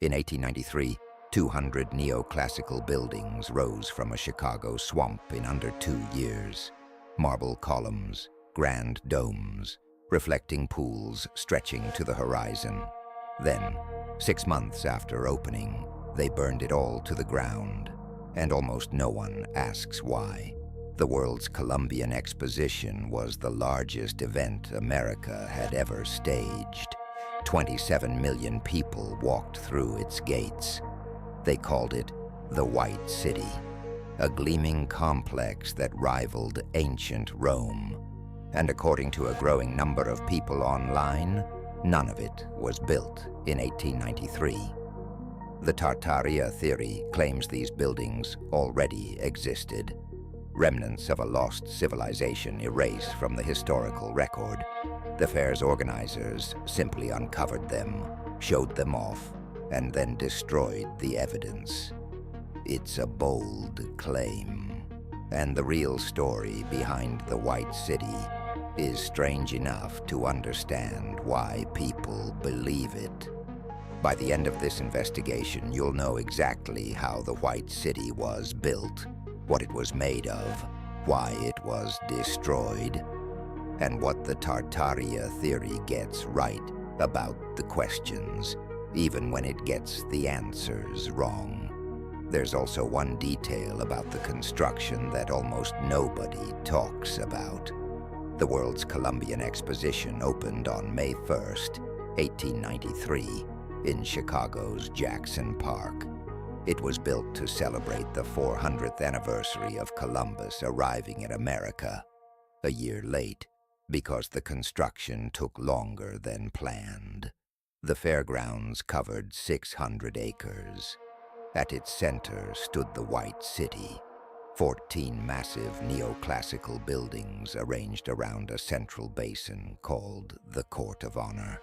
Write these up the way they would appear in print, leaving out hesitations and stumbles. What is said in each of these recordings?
In 1893, 200 neoclassical buildings rose from a Chicago swamp in under 2 years. Marble columns, grand domes, reflecting pools stretching to the horizon. Then, 6 months after opening, they burned it all to the ground, and almost no one asks why. The world's Columbian Exposition was the largest event America had ever staged. 27 million people walked through its gates. They called it the White City, a gleaming complex that rivaled ancient Rome. And according to a growing number of people online, none of it was built in 1893. The Tartaria Theory claims these buildings already existed. Remnants of a lost civilization erased from the historical record. The fair's organizers simply uncovered them, showed them off, and then destroyed the evidence. It's a bold claim, and the real story behind the White City is strange enough to understand why people believe it. By the end of this investigation, you'll know exactly how the White City was built, what it was made of, why it was destroyed, and what the Tartaria Theory gets right about the questions, even when it gets the answers wrong. There's also one detail about the construction that almost nobody talks about. The world's Columbian Exposition opened on May 1st, 1893, in Chicago's Jackson Park. It was built to celebrate the 400th anniversary of Columbus arriving in America, a year late, because the construction took longer than planned. The fairgrounds covered 600 acres. At its center stood the White City, 14 massive neoclassical buildings arranged around a central basin called the Court of Honor.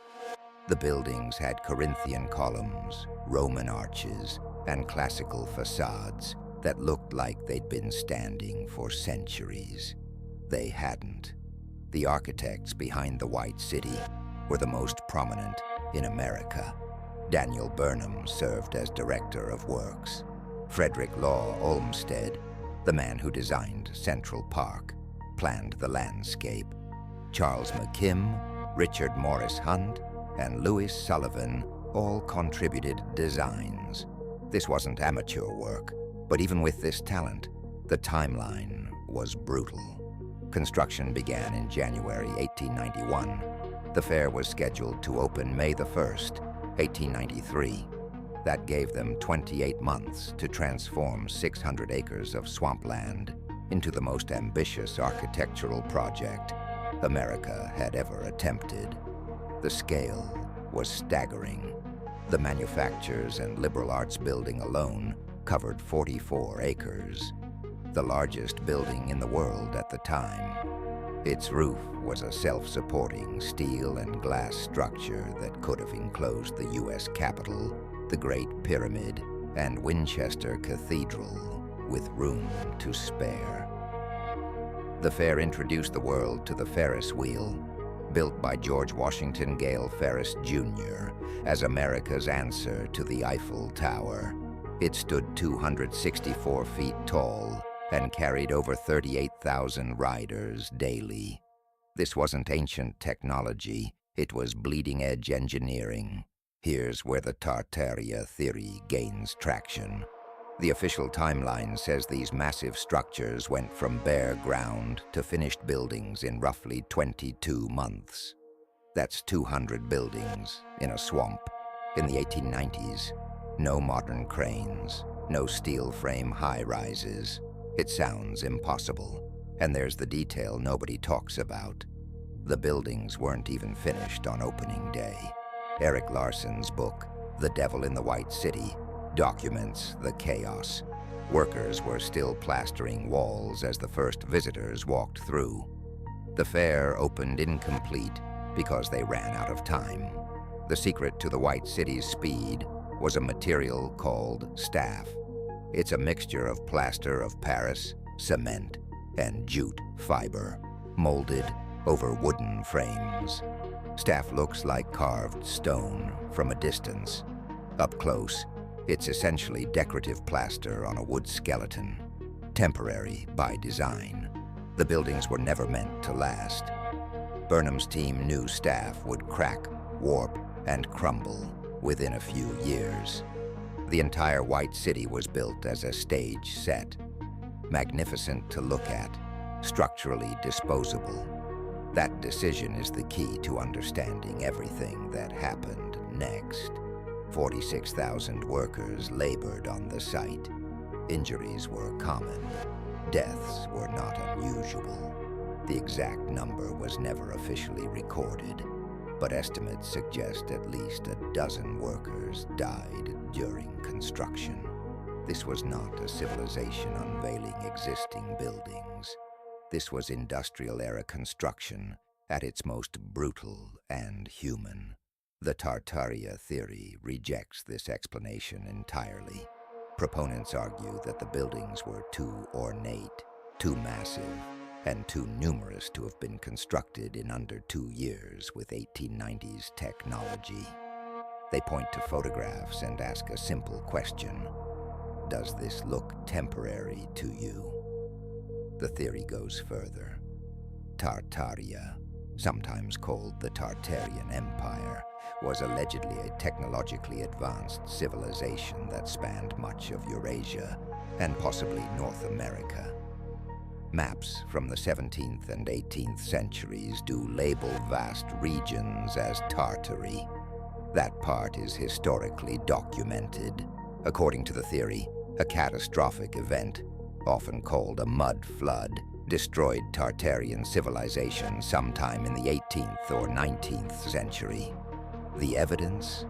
The buildings had Corinthian columns, Roman arches, and classical facades that looked like they'd been standing for centuries. They hadn't. The architects behind the White City were the most prominent in America. Daniel Burnham served as director of works. Frederick Law Olmsted, the man who designed Central Park, planned the landscape. Charles McKim, Richard Morris Hunt, and Louis Sullivan all contributed designs. This wasn't amateur work, but even with this talent, the timeline was brutal. Construction began in January 1891. The fair was scheduled to open May the 1st, 1893. That gave them 28 months to transform 600 acres of swampland into the most ambitious architectural project America had ever attempted. The scale was staggering. The Manufactures and Liberal Arts Building alone covered 44 acres, the largest building in the world at the time. Its roof was a self-supporting steel and glass structure that could have enclosed the U.S. Capitol, the Great Pyramid, and Winchester Cathedral with room to spare. The fair introduced the world to the Ferris wheel, built by George Washington Gale Ferris Jr. as America's answer to the Eiffel Tower. It stood 264 feet tall and carried over 38,000 riders daily. This wasn't ancient technology, it was bleeding-edge engineering. Here's where the Tartaria Theory gains traction. The official timeline says these massive structures went from bare ground to finished buildings in roughly 22 months. That's 200 buildings in a swamp. In the 1890s, no modern cranes, no steel frame high-rises. It sounds impossible, and there's the detail nobody talks about. The buildings weren't even finished on opening day. Erik Larson's book, The Devil in the White City, documents the chaos. Workers were still plastering walls as the first visitors walked through. The fair opened incomplete because they ran out of time. The secret to the White City's speed was a material called staff. It's a mixture of plaster of Paris, cement, and jute fiber, molded over wooden frames. Staff looks like carved stone from a distance, Up close, it's essentially decorative plaster on a wood skeleton, temporary by design. The buildings were never meant to last. Burnham's team knew staff would crack, warp, and crumble within a few years. The entire White City was built as a stage set, magnificent to look at, structurally disposable. That decision is the key to understanding everything that happened next. 46,000 workers labored on the site. Injuries were common. Deaths were not unusual. The exact number was never officially recorded, but estimates suggest at least a dozen workers died during construction. This was not a civilization unveiling existing buildings. This was industrial-era construction at its most brutal and human. The Tartaria Theory rejects this explanation entirely. Proponents argue that the buildings were too ornate, too massive, and too numerous to have been constructed in under 2 years with 1890s technology. They point to photographs and ask a simple question: does this look temporary to you? The theory goes further. Tartaria, sometimes called the Tartarian Empire, was allegedly a technologically advanced civilization that spanned much of Eurasia and possibly North America. Maps from the 17th and 18th centuries do label vast regions as Tartary. That part is historically documented. According to the theory, a catastrophic event, often called a mud flood, destroyed Tartarian civilization sometime in the 18th or 19th century. The evidence?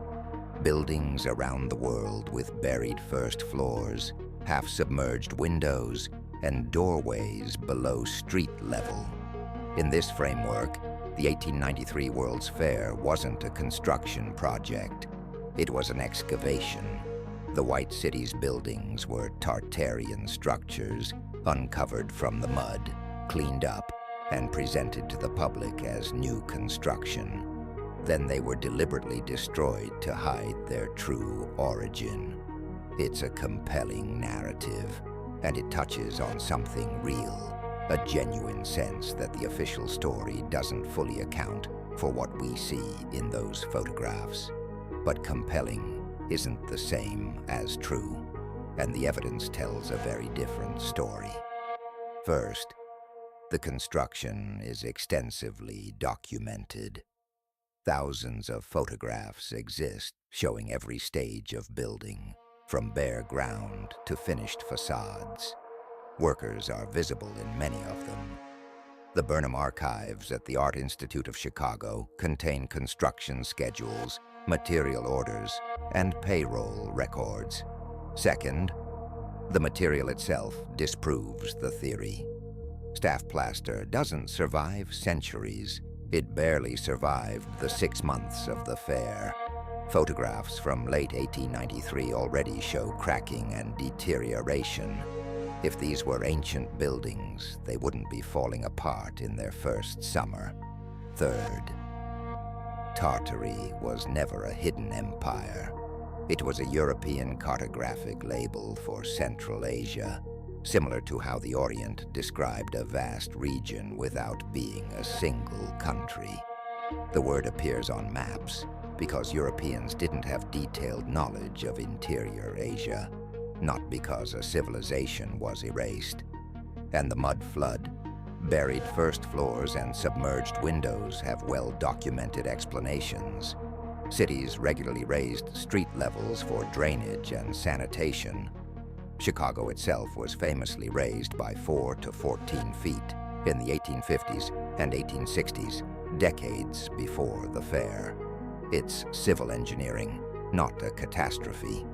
Buildings around the world with buried first floors, half-submerged windows, and doorways below street level. In this framework, the 1893 World's Fair wasn't a construction project. It was an excavation. The White City's buildings were Tartarian structures, uncovered from the mud, cleaned up, and presented to the public as new construction. Then they were deliberately destroyed to hide their true origin. It's a compelling narrative, and it touches on something real, a genuine sense that the official story doesn't fully account for what we see in those photographs. But compelling isn't the same as true, and the evidence tells a very different story. First, the construction is extensively documented. Thousands of photographs exist showing every stage of building, from bare ground to finished facades. Workers are visible in many of them. The Burnham archives at the Art Institute of Chicago contain construction schedules, material orders, and payroll records. Second, the material itself disproves the theory. Staff plaster doesn't survive centuries. It barely survived the 6 months of the fair. Photographs from late 1893 already show cracking and deterioration. If these were ancient buildings, they wouldn't be falling apart in their first summer. Third, Tartary was never a hidden empire. It was a European cartographic label for Central Asia, similar to how the Orient described a vast region without being a single country. The word appears on maps because Europeans didn't have detailed knowledge of interior Asia, not because a civilization was erased. And the mud flood, buried first floors, and submerged windows have well-documented explanations. Cities regularly raised street levels for drainage and sanitation. Chicago itself was famously raised by 4 to 14 feet in the 1850s and 1860s, decades before the fair. It's civil engineering, not a catastrophe.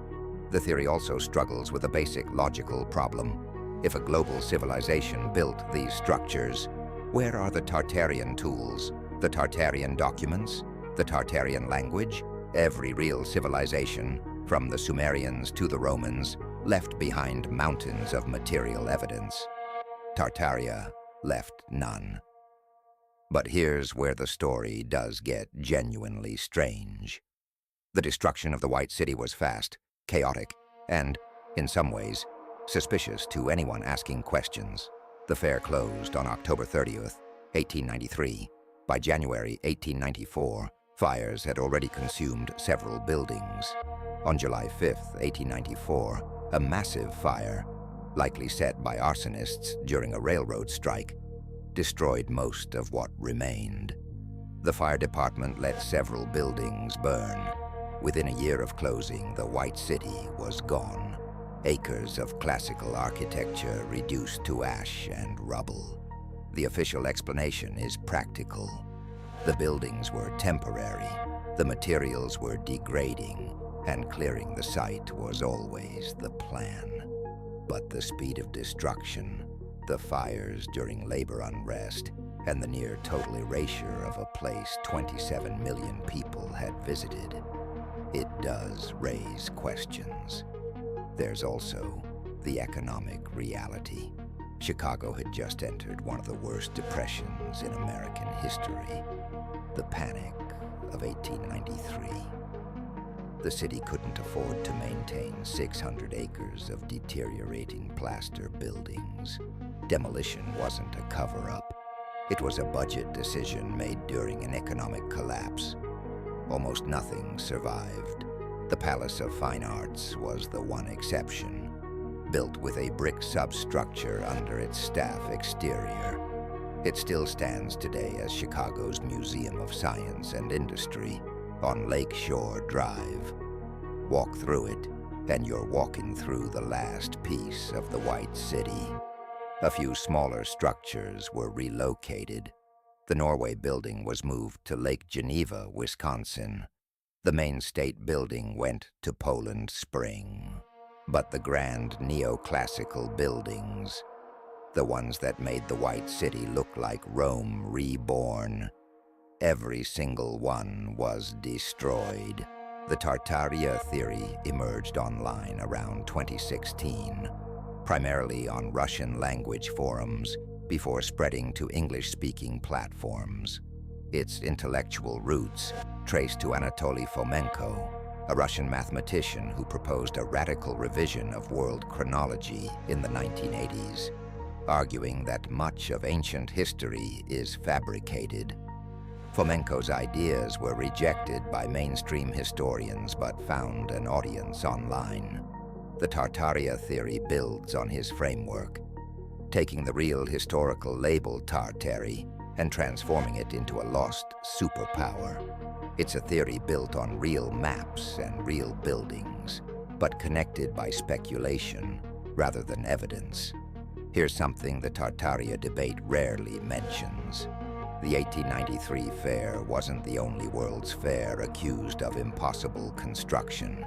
The theory also struggles with a basic logical problem. If a global civilization built these structures, where are the Tartarian tools, the Tartarian documents, the Tartarian language? Every real civilization, from the Sumerians to the Romans, left behind mountains of material evidence. Tartaria left none. But here's where the story does get genuinely strange. The destruction of the White City was fast, chaotic, and, in some ways, suspicious to anyone asking questions. The fair closed on October 30th, 1893. By January 1894, fires had already consumed several buildings. On July 5th, 1894, a massive fire, likely set by arsonists during a railroad strike, destroyed most of what remained. The fire department let several buildings burn. Within a year of closing, the White City was gone. Acres of classical architecture reduced to ash and rubble. The official explanation is practical. The buildings were temporary, the materials were degrading, and clearing the site was always the plan. But the speed of destruction, the fires during labor unrest, and the near total erasure of a place 27 million people had visited, it does raise questions. There's also the economic reality. Chicago had just entered one of the worst depressions in American history, the Panic of 1893. The city couldn't afford to maintain 600 acres of deteriorating plaster buildings. Demolition wasn't a cover-up. It was a budget decision made during an economic collapse. Almost nothing survived. The Palace of Fine Arts was the one exception, built with a brick substructure under its staff exterior. It still stands today as Chicago's Museum of Science and Industry on Lakeshore Drive. Walk through it, and you're walking through the last piece of the White City. A few smaller structures were relocated. The Norway Building was moved to Lake Geneva, Wisconsin. The main state building went to Poland Spring. But the grand neoclassical buildings, the ones that made the White City look like Rome reborn, every single one was destroyed. The Tartaria Theory emerged online around 2016, primarily on Russian-language forums, before spreading to English-speaking platforms. Its intellectual roots traced to Anatoly Fomenko, a Russian mathematician who proposed a radical revision of world chronology in the 1980s, arguing that much of ancient history is fabricated. Fomenko's ideas were rejected by mainstream historians but found an audience online. The Tartaria Theory builds on his framework, taking the real historical label Tartary and transforming it into a lost superpower. It's a theory built on real maps and real buildings, but connected by speculation rather than evidence. Here's something the Tartaria debate rarely mentions. The 1893 fair wasn't the only World's Fair accused of impossible construction.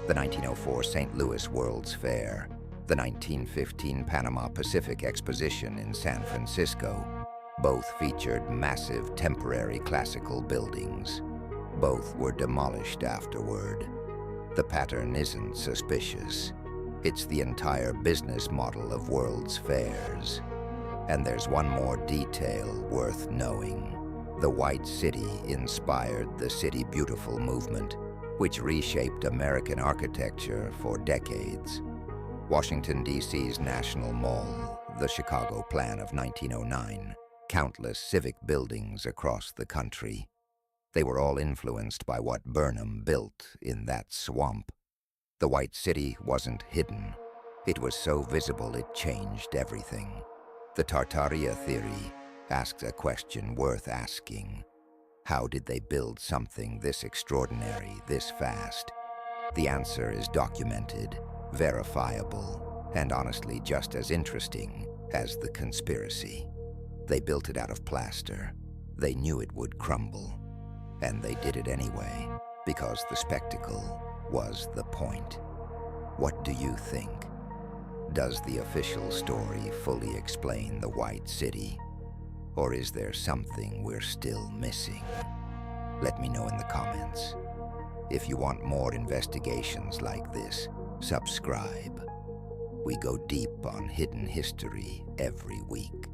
The 1904 St. Louis World's Fair, the 1915 Panama Pacific Exposition in San Francisco, both featured massive temporary classical buildings. Both were demolished afterward. The pattern isn't suspicious. It's the entire business model of World's Fairs. And there's one more detail worth knowing. The White City inspired the City Beautiful movement, which reshaped American architecture for decades. Washington, D.C.'s National Mall, the Chicago Plan of 1909, countless civic buildings across the country. They were all influenced by what Burnham built in that swamp. The White City wasn't hidden. It was so visible it changed everything. The Tartaria Theory asks a question worth asking. How did they build something this extraordinary, this fast? The answer is documented, verifiable, and honestly just as interesting as the conspiracy. They built it out of plaster. They knew it would crumble. And they did it anyway, because the spectacle was the point. What do you think? Does the official story fully explain the White City? Or is there something we're still missing? Let me know in the comments. If you want more investigations like this, subscribe. We go deep on hidden history every week.